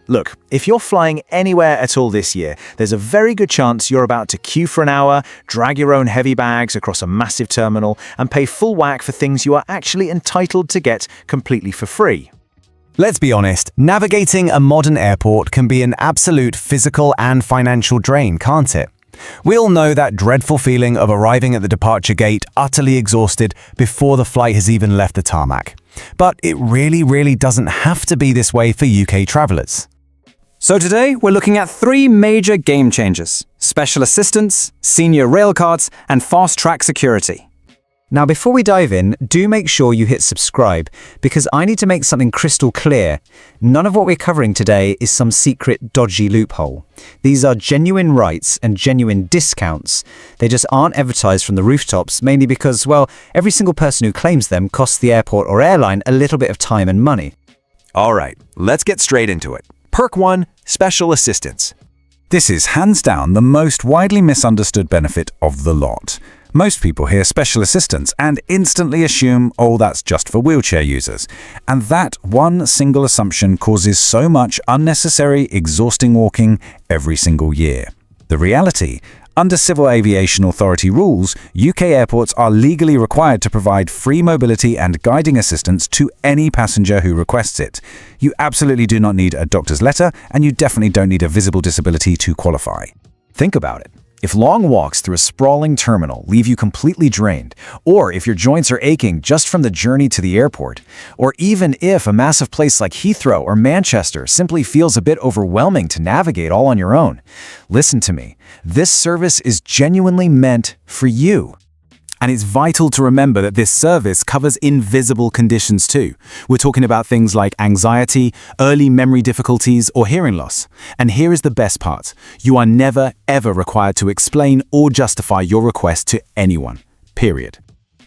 Look, if you're flying anywhere at all this year, there's a very good chance you're about to queue for an hour, drag your own heavy bags across a massive terminal, and pay full whack for things you are actually entitled to get completely for free. Let's be honest, navigating a modern airport can be an absolute physical and financial drain, can't it? We all know that dreadful feeling of arriving at the departure gate utterly exhausted before the flight has even left the tarmac. But it really doesn't have to be this way for UK travelers. So today, we're looking at 3 major game changers: special assistance, senior railcards, and fast-track security. Now, before we dive in, do make sure you hit subscribe, because I need to make something crystal clear. None of what we're covering today is some secret dodgy loophole. These are genuine rights and genuine discounts. They just aren't advertised from the rooftops, mainly because, well, every single person who claims them costs the airport or airline a little bit of time and money. All right, let's get straight into it. Perk 1, special assistance. This is hands down the most widely misunderstood benefit of the lot. Most people hear special assistance and instantly assume, oh, that's just for wheelchair users. And that one single assumption causes so much unnecessary, exhausting walking every single year. The reality: under Civil Aviation Authority rules, UK airports are legally required to provide free mobility and guiding assistance to any passenger who requests it. You absolutely do not need a doctor's letter, and you definitely don't need a visible disability to qualify. Think about it. If long walks through a sprawling terminal leave you completely drained, or if your joints are aching just from the journey to the airport, or even if a massive place like Heathrow or Manchester simply feels a bit overwhelming to navigate all on your own, listen to me. This service is genuinely meant for you. And it's vital to remember that this service covers invisible conditions too. We're talking about things like anxiety, early memory difficulties, or hearing loss. And here is the best part: you are never, ever required to explain or justify your request to anyone. Period.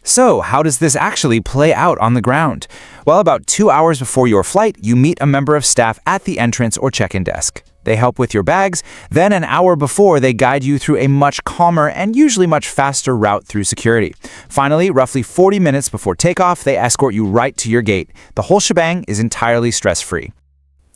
So, how does this actually play out on the ground? Well, about 2 hours before your flight, you meet a member of staff at the entrance or check-in desk. They help with your bags, then an hour before they guide you through a much calmer and usually much faster route through security. Finally, roughly 40 minutes before takeoff, they escort you right to your gate. The whole shebang is entirely stress-free.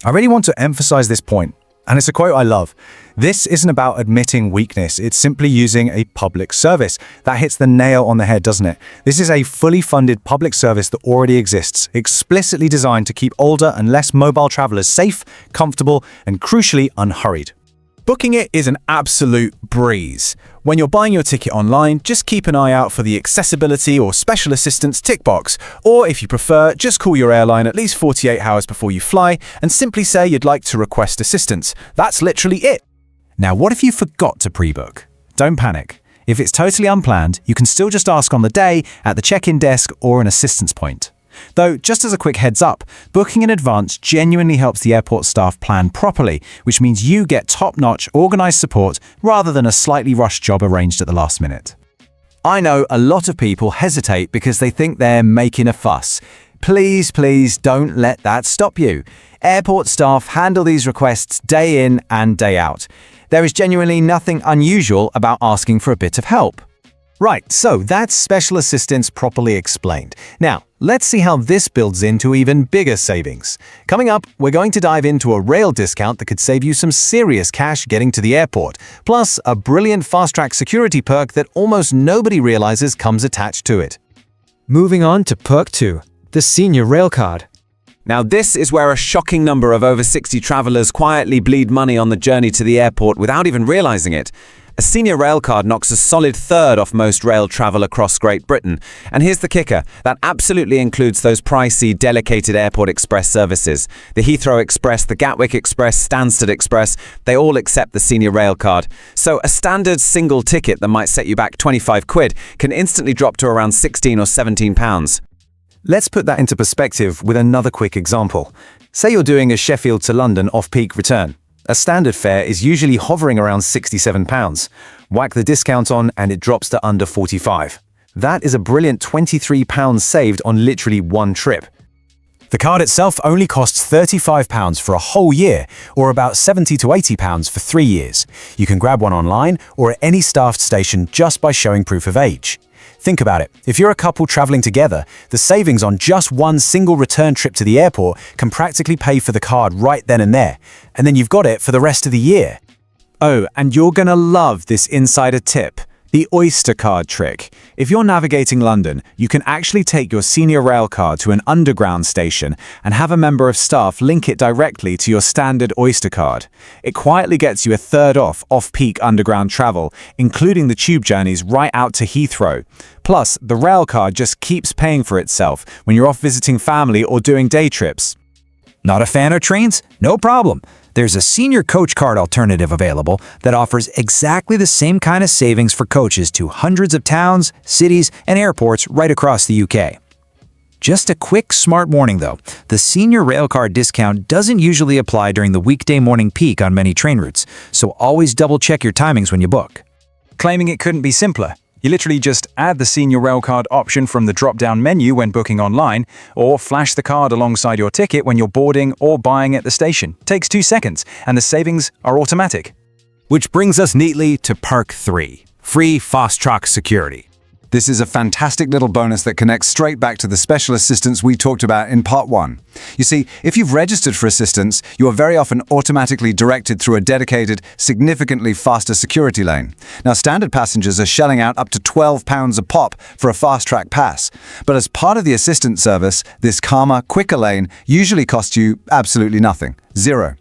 I really want to emphasize this point, and it's a quote I love. This isn't about admitting weakness, it's simply using a public service. That hits the nail on the head, doesn't it? This is a fully funded public service that already exists, explicitly designed to keep older and less mobile travelers safe, comfortable, and crucially unhurried. Booking it is an absolute breeze. When you're buying your ticket online, just keep an eye out for the accessibility or special assistance tick box, or if you prefer, just call your airline at least 48 hours before you fly and simply say you'd like to request assistance. That's literally it. Now, what if you forgot to pre-book? Don't panic. If it's totally unplanned, you can still just ask on the day at the check-in desk or an assistance point. Though, just as a quick heads up, booking in advance genuinely helps the airport staff plan properly, which means you get top-notch, organized support rather than a slightly rushed job arranged at the last minute. I know a lot of people hesitate because they think they're making a fuss. Please don't let that stop you. Airport staff handle these requests day in and day out. There is genuinely nothing unusual about asking for a bit of help. Right, so that's special assistance properly explained. Now, let's see how this builds into even bigger savings. Coming up, we're going to dive into a rail discount that could save you some serious cash getting to the airport, plus a brilliant fast-track security perk that almost nobody realizes comes attached to it. Moving on to perk 2, the Senior Railcard. Now, this is where a shocking number of over 60 travelers quietly bleed money on the journey to the airport without even realizing it. A Senior Railcard knocks a solid third off most rail travel across Great Britain. And here's the kicker: that absolutely includes those pricey, dedicated Airport Express services. The Heathrow Express, the Gatwick Express, Stansted Express, they all accept the Senior Railcard. So a standard single ticket that might set you back 25 quid can instantly drop to around 16 or 17 pounds. Let's put that into perspective with another quick example. Say you're doing a Sheffield to London off-peak return. A standard fare is usually hovering around £67. Whack the discount on and it drops to under £45. That is a brilliant £23 saved on literally one trip. The card itself only costs £35 for a whole year, or about £70 to £80 for 3 years. You can grab one online or at any staffed station just by showing proof of age. Think about it. If you're a couple traveling together, the savings on just one single return trip to the airport can practically pay for the card right then and there. And then you've got it for the rest of the year. Oh, and you're gonna love this insider tip. The Oyster card trick. If you're navigating London, you can actually take your Senior Railcard to an underground station and have a member of staff link it directly to your standard Oyster card. It quietly gets you a third off-peak underground travel, including the tube journeys right out to Heathrow. Plus, the Railcard just keeps paying for itself when you're off visiting family or doing day trips. Not a fan of trains? No problem. There's a senior coach card alternative available that offers exactly the same kind of savings for coaches to hundreds of towns, cities, and airports right across the UK. Just a quick, smart warning though. The Senior Railcard discount doesn't usually apply during the weekday morning peak on many train routes, so always double-check your timings when you book. Claiming it couldn't be simpler. You literally just add the Senior Railcard option from the drop-down menu when booking online, or flash the card alongside your ticket when you're boarding or buying at the station. Takes 2 seconds, and the savings are automatic. Which brings us neatly to Perk 3, free fast-track security. This is a fantastic little bonus that connects straight back to the special assistance we talked about in Part 1. You see, if you've registered for assistance, you are very often automatically directed through a dedicated, significantly faster security lane. Now, standard passengers are shelling out up to £12 a pop for a fast-track pass. But as part of the assistance service, this calmer, quicker lane usually costs you absolutely nothing. Zero.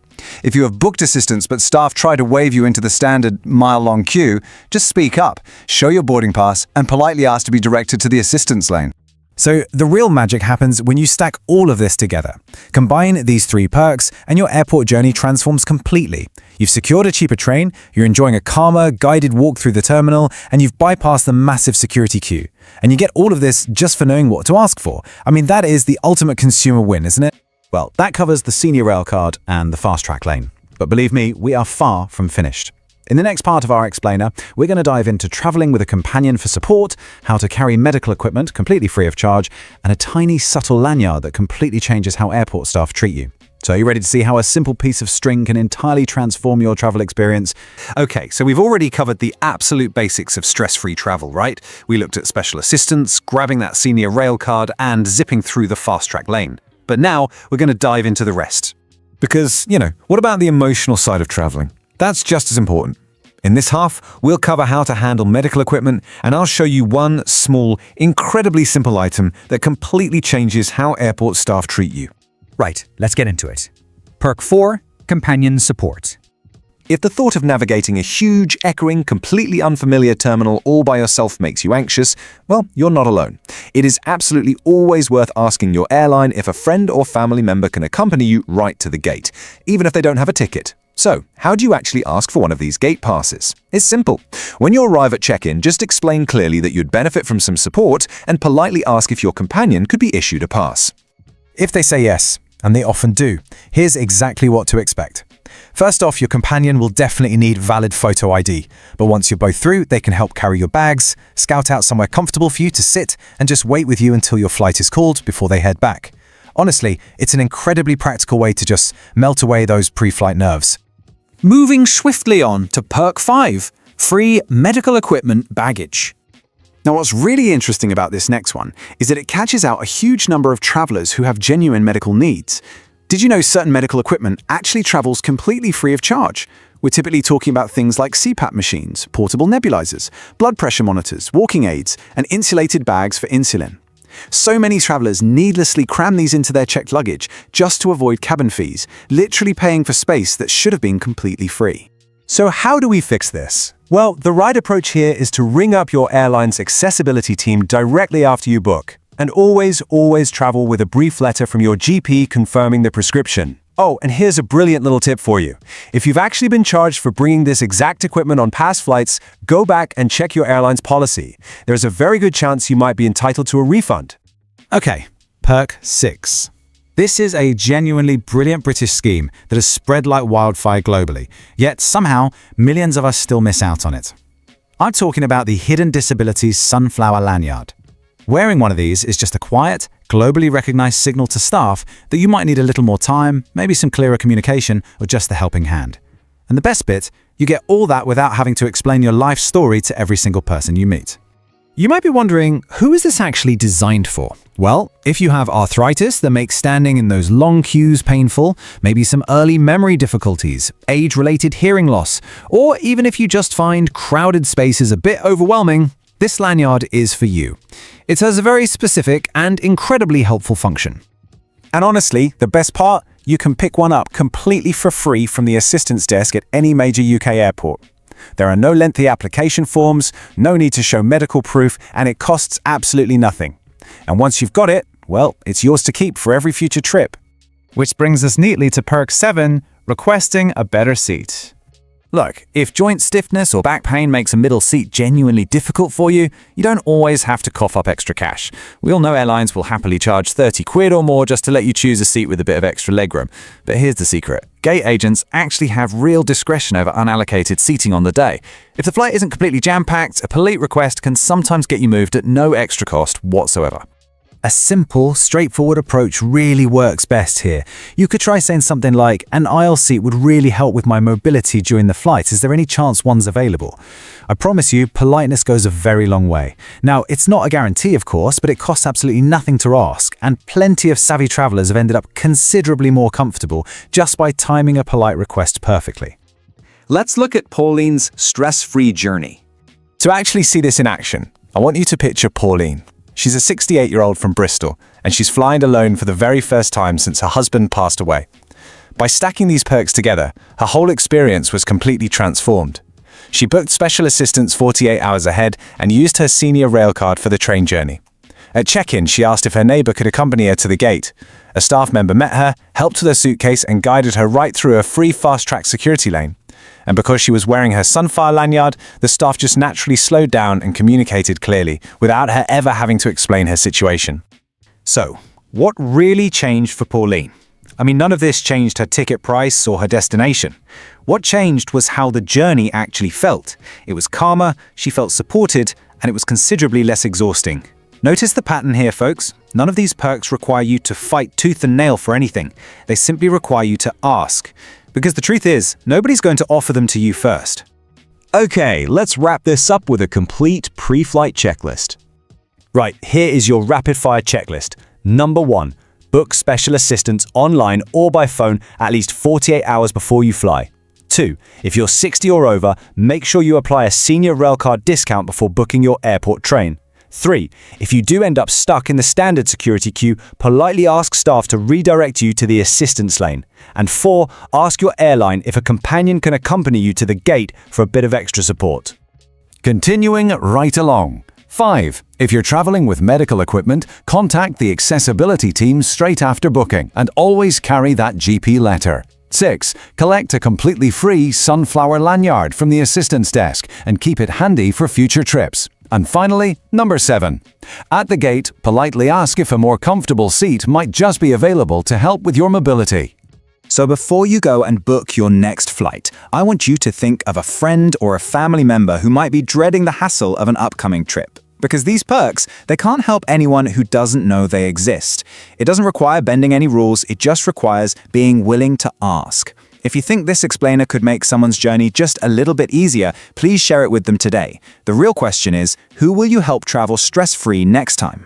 If you have booked assistance but staff try to wave you into the standard mile-long queue, just speak up, show your boarding pass, and politely ask to be directed to the assistance lane. So the real magic happens when you stack all of this together. Combine these 3 perks and your airport journey transforms completely. You've secured a cheaper train, you're enjoying a calmer, guided walk through the terminal, and you've bypassed the massive security queue. And you get all of this just for knowing what to ask for. I mean, that is the ultimate consumer win, isn't it? Well, that covers the Senior Railcard and the Fast Track lane. But believe me, we are far from finished. In the next part of our explainer, we're going to dive into traveling with a companion for support, how to carry medical equipment completely free of charge, and a tiny subtle lanyard that completely changes how airport staff treat you. So are you ready to see how a simple piece of string can entirely transform your travel experience? Okay, so we've already covered the absolute basics of stress-free travel, right? We looked at special assistance, grabbing that Senior Railcard, and zipping through the Fast Track lane. But now we're going to dive into the rest. Because, what about the emotional side of traveling? That's just as important. In this half, we'll cover how to handle medical equipment, and I'll show you one small, incredibly simple item that completely changes how airport staff treat you. Right, let's get into it. Perk 4, companion support. If the thought of navigating a huge, echoing, completely unfamiliar terminal all by yourself makes you anxious, well, you're not alone. It is absolutely always worth asking your airline if a friend or family member can accompany you right to the gate, even if they don't have a ticket. So, how do you actually ask for one of these gate passes? It's simple. When you arrive at check-in, just explain clearly that you'd benefit from some support and politely ask if your companion could be issued a pass. If they say yes, and they often do, here's exactly what to expect. First off, your companion will definitely need valid photo ID, but once you're both through, they can help carry your bags, scout out somewhere comfortable for you to sit, and just wait with you until your flight is called before they head back. Honestly, it's an incredibly practical way to just melt away those pre-flight nerves. Moving swiftly on to Perk 5, free medical equipment baggage. Now, what's really interesting about this next one is that it catches out a huge number of travelers who have genuine medical needs. Did you know certain medical equipment actually travels completely free of charge? We're typically talking about things like CPAP machines, portable nebulizers, blood pressure monitors, walking aids, and insulated bags for insulin. So many travelers needlessly cram these into their checked luggage just to avoid cabin fees, literally paying for space that should have been completely free. So how do we fix this? Well, the right approach here is to ring up your airline's accessibility team directly after you book. And always travel with a brief letter from your GP confirming the prescription. Oh, and here's a brilliant little tip for you. If you've actually been charged for bringing this exact equipment on past flights, go back and check your airline's policy. There's a very good chance you might be entitled to a refund. Okay, Perk 6. This is a genuinely brilliant British scheme that has spread like wildfire globally, yet somehow millions of us still miss out on it. I'm talking about the Hidden Disabilities Sunflower Lanyard. Wearing one of these is just a quiet, globally recognized signal to staff that you might need a little more time, maybe some clearer communication, or just the helping hand. And the best bit, you get all that without having to explain your life story to every single person you meet. You might be wondering, who is this actually designed for? Well, if you have arthritis that makes standing in those long queues painful, maybe some early memory difficulties, age-related hearing loss, or even if you just find crowded spaces a bit overwhelming, this lanyard is for you. It has a very specific and incredibly helpful function. And honestly, the best part? You can pick one up completely for free from the assistance desk at any major UK airport. There are no lengthy application forms, no need to show medical proof, and it costs absolutely nothing. And once you've got it, well, it's yours to keep for every future trip. Which brings us neatly to perk 7, requesting a better seat. Look, if joint stiffness or back pain makes a middle seat genuinely difficult for you, you don't always have to cough up extra cash. We all know airlines will happily charge 30 quid or more just to let you choose a seat with a bit of extra legroom. But here's the secret. Gate agents actually have real discretion over unallocated seating on the day. If the flight isn't completely jam-packed, a polite request can sometimes get you moved at no extra cost whatsoever. A simple, straightforward approach really works best here. You could try saying something like, an aisle seat would really help with my mobility during the flight. Is there any chance one's available? I promise you, politeness goes a very long way. Now, it's not a guarantee, of course, but it costs absolutely nothing to ask, and plenty of savvy travelers have ended up considerably more comfortable just by timing a polite request perfectly. Let's look at Pauline's stress-free journey. To actually see this in action, I want you to picture Pauline. She's a 68-year-old from Bristol, and she's flying alone for the very first time since her husband passed away. By stacking these perks together, her whole experience was completely transformed. She booked special assistance 48 hours ahead and used her Senior Railcard for the train journey. At check-in, she asked if her neighbour could accompany her to the gate. A staff member met her, helped with her suitcase, and guided her right through a free fast-track security lane. And because she was wearing her Sunflower Lanyard, the staff just naturally slowed down and communicated clearly, without her ever having to explain her situation. So, what really changed for Pauline? I mean, none of this changed her ticket price or her destination. What changed was how the journey actually felt. It was calmer, she felt supported, and it was considerably less exhausting. Notice the pattern here, folks. None of these perks require you to fight tooth and nail for anything. They simply require you to ask. Because the truth is, nobody's going to offer them to you first. Okay, let's wrap this up with a complete pre-flight checklist. Right, here is your rapid-fire checklist. Number 1, book special assistance online or by phone at least 48 hours before you fly. 2, if you're 60 or over, make sure you apply a Senior Railcard discount before booking your airport train. 3, if you do end up stuck in the standard security queue, politely ask staff to redirect you to the assistance lane. And 4, ask your airline if a companion can accompany you to the gate for a bit of extra support. Continuing right along. 5. If you're traveling with medical equipment, contact the accessibility team straight after booking and always carry that GP letter. 6. Collect a completely free Sunflower Lanyard from the assistance desk and keep it handy for future trips. And finally, number 7. At the gate, politely ask if a more comfortable seat might just be available to help with your mobility. So before you go and book your next flight, I want you to think of a friend or a family member who might be dreading the hassle of an upcoming trip. Because these perks, they can't help anyone who doesn't know they exist. It doesn't require bending any rules, it just requires being willing to ask. If you think this explainer could make someone's journey just a little bit easier, please share it with them today. The real question is, who will you help travel stress-free next time?